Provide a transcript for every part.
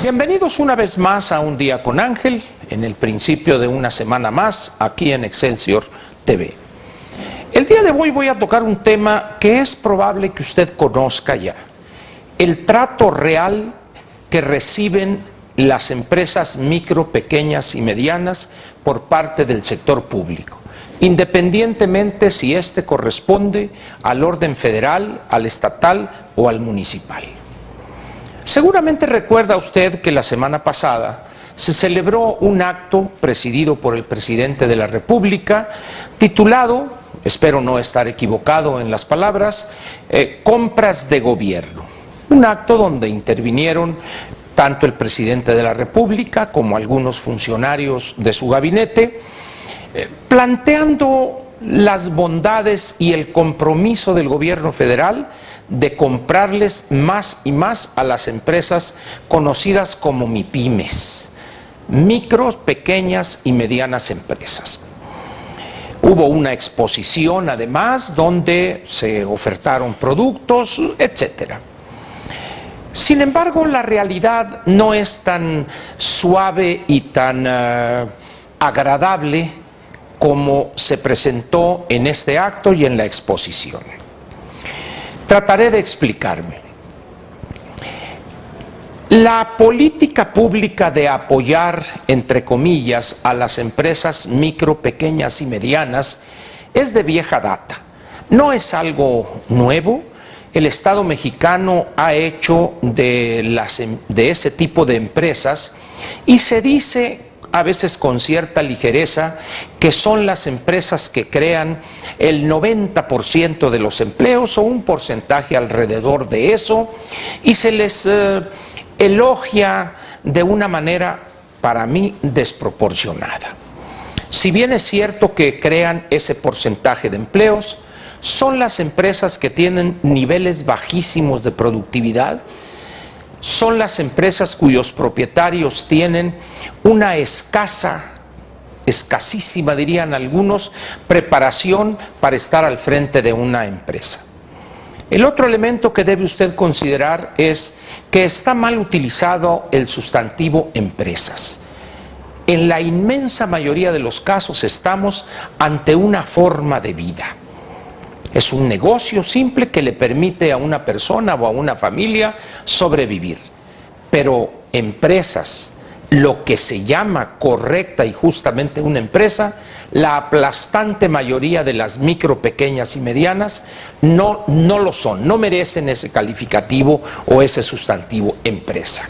Bienvenidos una vez más a Un Día con Ángel, en el principio de una semana más, aquí en Excelsior TV. El día de hoy voy a tocar un tema que es probable que usted conozca ya: el trato real que reciben las empresas micro, pequeñas y medianas por parte del sector público, independientemente si éste corresponde al orden federal, al estatal o al municipal. Seguramente recuerda usted que la semana pasada se celebró un acto presidido por el presidente de la República titulado, espero no estar equivocado en las palabras, compras de gobierno. Un acto donde intervinieron tanto el presidente de la República como algunos funcionarios de su gabinete, planteando las bondades y el compromiso del gobierno federal de comprarles más y más a las empresas conocidas como MIPYMES, micros, pequeñas y medianas empresas. Hubo una exposición además donde se ofertaron productos, etcétera. Sin embargo, la realidad no es tan suave y tan agradable como se presentó en este acto y en la exposición. Trataré de explicarme. La política pública de apoyar, entre comillas, a las empresas micro, pequeñas y medianas es de vieja data. No es algo nuevo. El Estado mexicano ha hecho de ese tipo de empresas, y se dice a veces con cierta ligereza que son las empresas que crean el 90% de los empleos o un porcentaje alrededor de eso, y se les elogia de una manera para mí desproporcionada. Si bien es cierto que crean ese porcentaje de empleos, son las empresas que tienen niveles bajísimos de productividad, son las empresas cuyos propietarios tienen una escasísima dirían algunos, preparación para estar al frente de una empresa. El otro elemento que debe usted considerar es que está mal utilizado el sustantivo empresas. En la inmensa mayoría de los casos estamos ante una forma de vida. Es un negocio simple que le permite a una persona o a una familia sobrevivir. Pero empresas, lo que se llama correcta y justamente una empresa, la aplastante mayoría de las micro, pequeñas y medianas no lo son, no merecen ese calificativo o ese sustantivo empresa.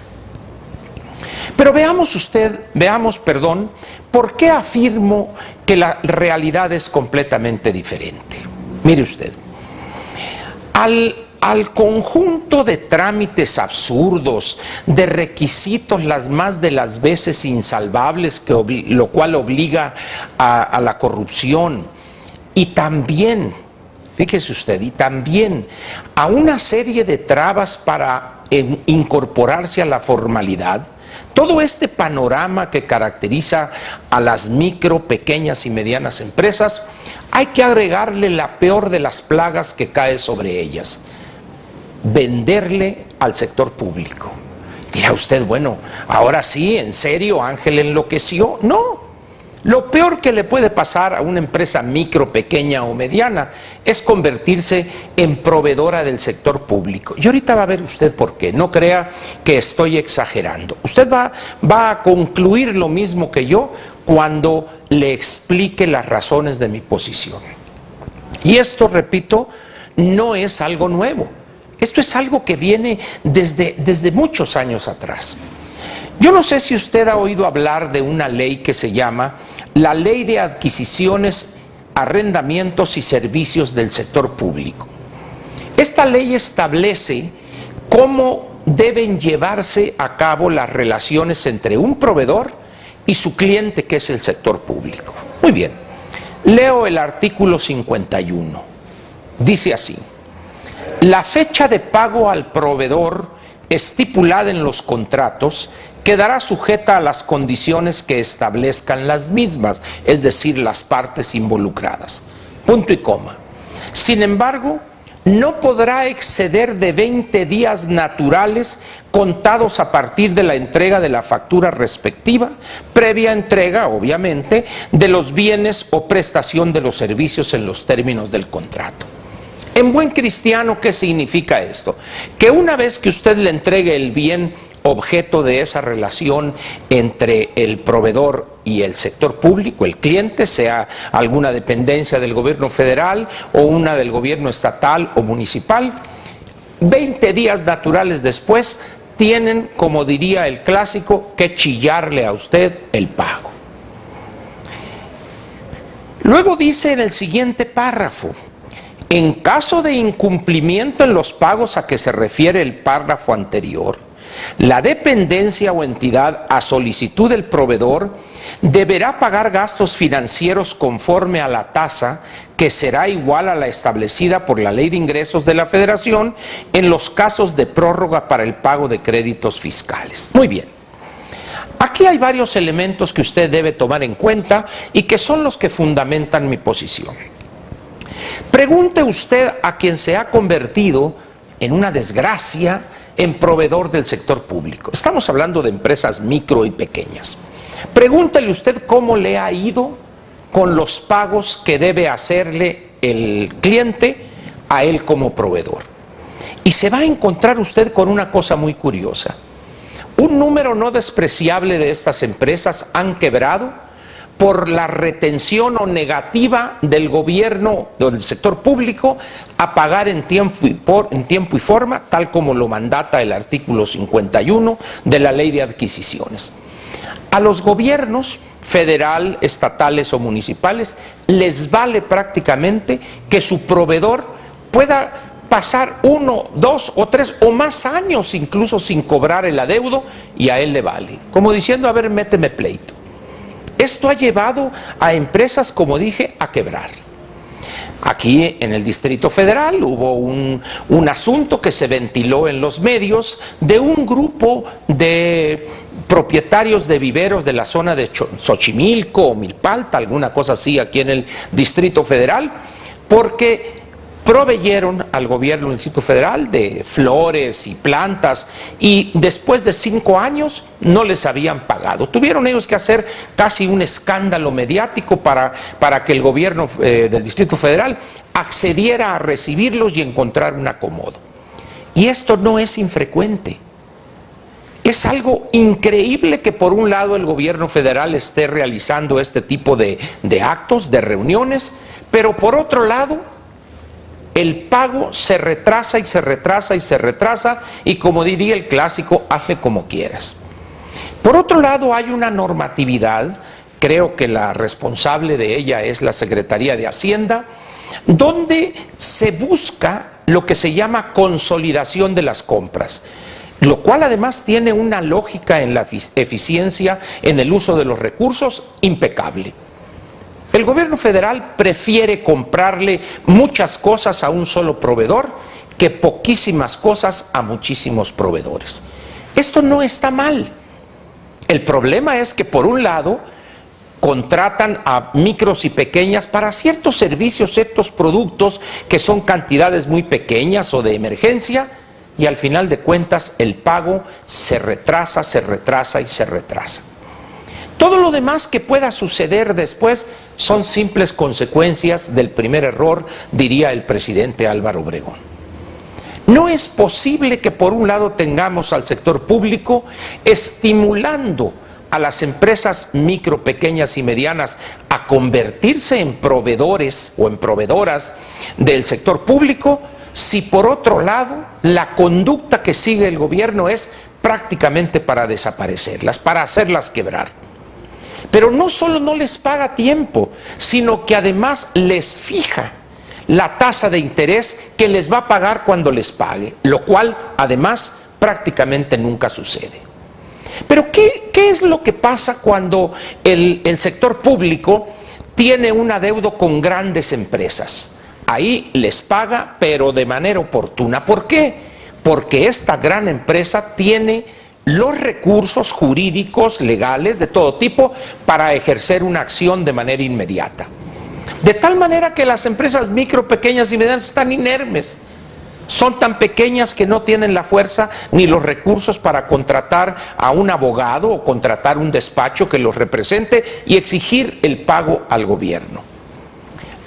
Pero veamos, ¿por qué afirmo que la realidad es completamente diferente? Mire usted, al conjunto de trámites absurdos, de requisitos las más de las veces insalvables, lo cual obliga a la corrupción, y también, fíjese usted, y también a una serie de trabas para incorporarse a la formalidad, todo este panorama que caracteriza a las micro, pequeñas y medianas empresas, hay que agregarle la peor de las plagas que cae sobre ellas: venderle al sector público. Dirá usted, bueno, ahora sí, ¿en serio Ángel enloqueció? No. Lo peor que le puede pasar a una empresa micro, pequeña o mediana es convertirse en proveedora del sector público. Y ahorita va a ver usted por qué. No crea que estoy exagerando. Usted va a concluir lo mismo que yo cuando le explique las razones de mi posición. Y esto, repito, no es algo nuevo. Esto es algo que viene desde muchos años atrás. Yo no sé si usted ha oído hablar de una ley que se llama la Ley de Adquisiciones, Arrendamientos y Servicios del Sector Público. Esta ley establece cómo deben llevarse a cabo las relaciones entre un proveedor y su cliente, que es el sector público. Muy bien, leo el artículo 51. Dice así: la fecha de pago al proveedor estipulada en los contratos quedará sujeta a las condiciones que establezcan las mismas, es decir, las partes involucradas. Punto y coma. Sin embargo, no podrá exceder de 20 días naturales contados a partir de la entrega de la factura respectiva, previa entrega, obviamente, de los bienes o prestación de los servicios en los términos del contrato. En buen cristiano, ¿qué significa esto? Que una vez que usted le entregue el bien objeto de esa relación entre el proveedor y el sector público, el cliente, sea alguna dependencia del gobierno federal o una del gobierno estatal o municipal, 20 días naturales después tienen, como diría el clásico, que chillarle a usted el pago. Luego dice en el siguiente párrafo: en caso de incumplimiento en los pagos a que se refiere el párrafo anterior, la dependencia o entidad, a solicitud del proveedor, deberá pagar gastos financieros conforme a la tasa que será igual a la establecida por la Ley de Ingresos de la Federación en los casos de prórroga para el pago de créditos fiscales. Muy bien. Aquí hay varios elementos que usted debe tomar en cuenta y que son los que fundamentan mi posición. Pregunte usted a quien se ha convertido en una desgracia en proveedor del sector público. Estamos hablando de empresas micro y pequeñas. Pregúntele usted cómo le ha ido con los pagos que debe hacerle el cliente a él como proveedor. Y se va a encontrar usted con una cosa muy curiosa. Un número no despreciable de estas empresas han quebrado por la retención o negativa del gobierno o del sector público a pagar en tiempo y forma, tal como lo mandata el artículo 51 de la Ley de Adquisiciones. A los gobiernos federal, estatales o municipales les vale prácticamente que su proveedor pueda pasar 1, 2 o 3 o más años incluso sin cobrar el adeudo, y a él le vale, como diciendo: a ver, méteme pleito. Esto ha llevado a empresas, como dije, a quebrar. Aquí en el Distrito Federal hubo un asunto que se ventiló en los medios de un grupo de propietarios de viveros de la zona de Xochimilco o Milpalta, alguna cosa así aquí en el Distrito Federal, porque proveyeron al gobierno del Distrito Federal de flores y plantas y después de 5 años no les habían pagado. Tuvieron ellos que hacer casi un escándalo mediático para que el gobierno del Distrito Federal accediera a recibirlos y encontrar un acomodo. Y esto no es infrecuente. Es algo increíble que por un lado el gobierno federal esté realizando este tipo de actos, de reuniones, pero por otro lado el pago se retrasa y se retrasa y se retrasa, y como diría el clásico, hazle como quieras. Por otro lado, hay una normatividad, creo que la responsable de ella es la Secretaría de Hacienda, donde se busca lo que se llama consolidación de las compras, lo cual además tiene una lógica en la eficiencia en el uso de los recursos impecable. El gobierno federal prefiere comprarle muchas cosas a un solo proveedor que poquísimas cosas a muchísimos proveedores. Esto no está mal. El problema es que por un lado contratan a micros y pequeñas para ciertos servicios, ciertos productos que son cantidades muy pequeñas o de emergencia, y al final de cuentas el pago se retrasa, se retrasa y se retrasa. Todo lo demás que pueda suceder después son simples consecuencias del primer error, diría el presidente Álvaro Obregón. No es posible que por un lado tengamos al sector público estimulando a las empresas micro, pequeñas y medianas a convertirse en proveedores o en proveedoras del sector público, si por otro lado la conducta que sigue el gobierno es prácticamente para desaparecerlas, para hacerlas quebrar. Pero no solo no les paga a tiempo, sino que además les fija la tasa de interés que les va a pagar cuando les pague, lo cual además prácticamente nunca sucede. Pero ¿qué es lo que pasa cuando el sector público tiene un adeudo con grandes empresas? Ahí les paga, pero de manera oportuna. ¿Por qué? Porque esta gran empresa tiene los recursos jurídicos, legales, de todo tipo, para ejercer una acción de manera inmediata. De tal manera que las empresas micro, pequeñas y medianas están inermes. Son tan pequeñas que no tienen la fuerza ni los recursos para contratar a un abogado o contratar un despacho que los represente y exigir el pago al gobierno.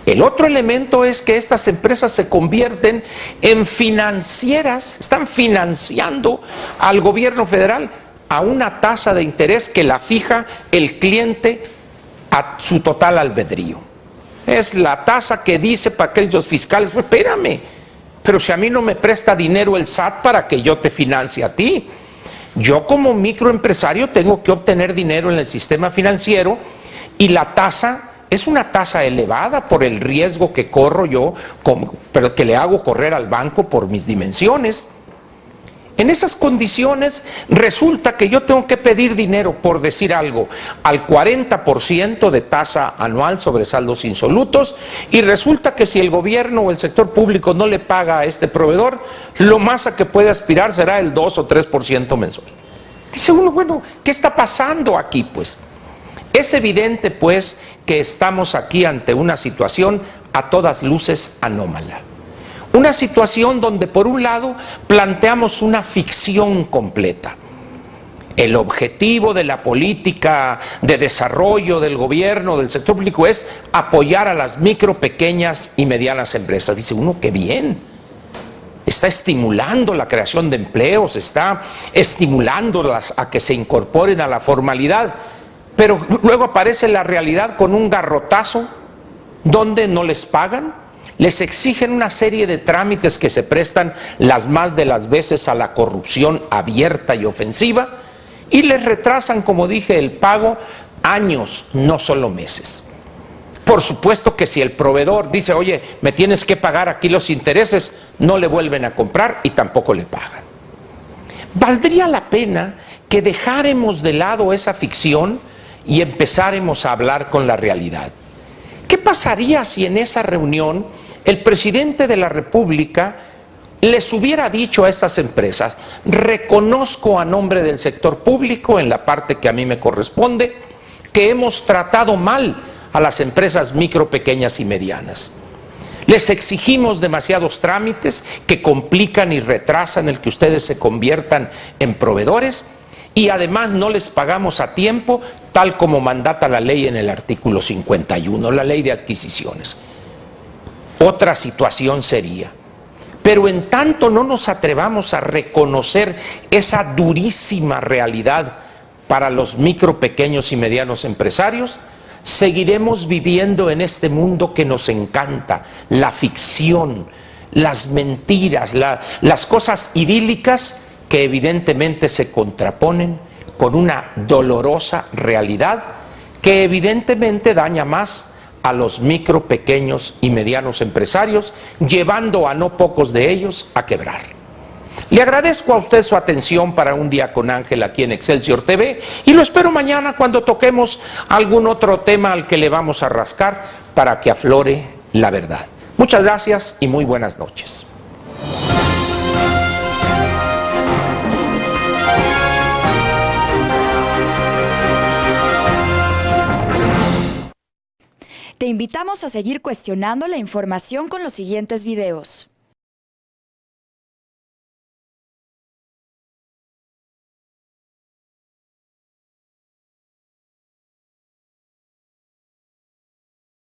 El otro elemento es que estas empresas se convierten en financieras, están financiando al gobierno federal a una tasa de interés que la fija el cliente a su total albedrío. Es la tasa que dice para créditos fiscales, pues espérame, pero si a mí no me presta dinero el SAT para que yo te financie a ti, yo como microempresario tengo que obtener dinero en el sistema financiero y la tasa es una tasa elevada por el riesgo que corro yo, pero que le hago correr al banco por mis dimensiones. En esas condiciones resulta que yo tengo que pedir dinero, por decir algo, al 40% de tasa anual sobre saldos insolutos, y resulta que si el gobierno o el sector público no le paga a este proveedor, lo más a que puede aspirar será el 2 o 3% mensual. Dice uno, bueno, ¿qué está pasando aquí pues? Es evidente pues que estamos aquí ante una situación a todas luces anómala. Una situación donde por un lado planteamos una ficción completa. El objetivo de la política de desarrollo del gobierno, del sector público, es apoyar a las micro, pequeñas y medianas empresas. Dice uno, qué bien. Está estimulando la creación de empleos, está estimulándolas a que se incorporen a la formalidad. Pero luego aparece la realidad con un garrotazo donde no les pagan, les exigen una serie de trámites que se prestan las más de las veces a la corrupción abierta y ofensiva y les retrasan, como dije, el pago años, no solo meses. Por supuesto que si el proveedor dice, oye, me tienes que pagar aquí los intereses, no le vuelven a comprar y tampoco le pagan. Valdría la pena que dejáramos de lado esa ficción y empezáramos a hablar con la realidad. ¿Qué pasaría si en esa reunión el presidente de la República les hubiera dicho a estas empresas, reconozco a nombre del sector público, en la parte que a mí me corresponde, que hemos tratado mal a las empresas micro, pequeñas y medianas? Les exigimos demasiados trámites que complican y retrasan el que ustedes se conviertan en proveedores y además no les pagamos a tiempo, tal como mandata la ley en el artículo 51, la ley de adquisiciones. Otra situación sería, pero en tanto no nos atrevamos a reconocer esa durísima realidad para los micro, pequeños y medianos empresarios, seguiremos viviendo en este mundo que nos encanta, la ficción, las mentiras, las cosas idílicas que evidentemente se contraponen con una dolorosa realidad que evidentemente daña más a los micro, pequeños y medianos empresarios, llevando a no pocos de ellos a quebrar. Le agradezco a usted su atención para Un Día con Ángel aquí en Excelsior TV y lo espero mañana cuando toquemos algún otro tema al que le vamos a rascar para que aflore la verdad. Muchas gracias y muy buenas noches. Te invitamos a seguir cuestionando la información con los siguientes videos.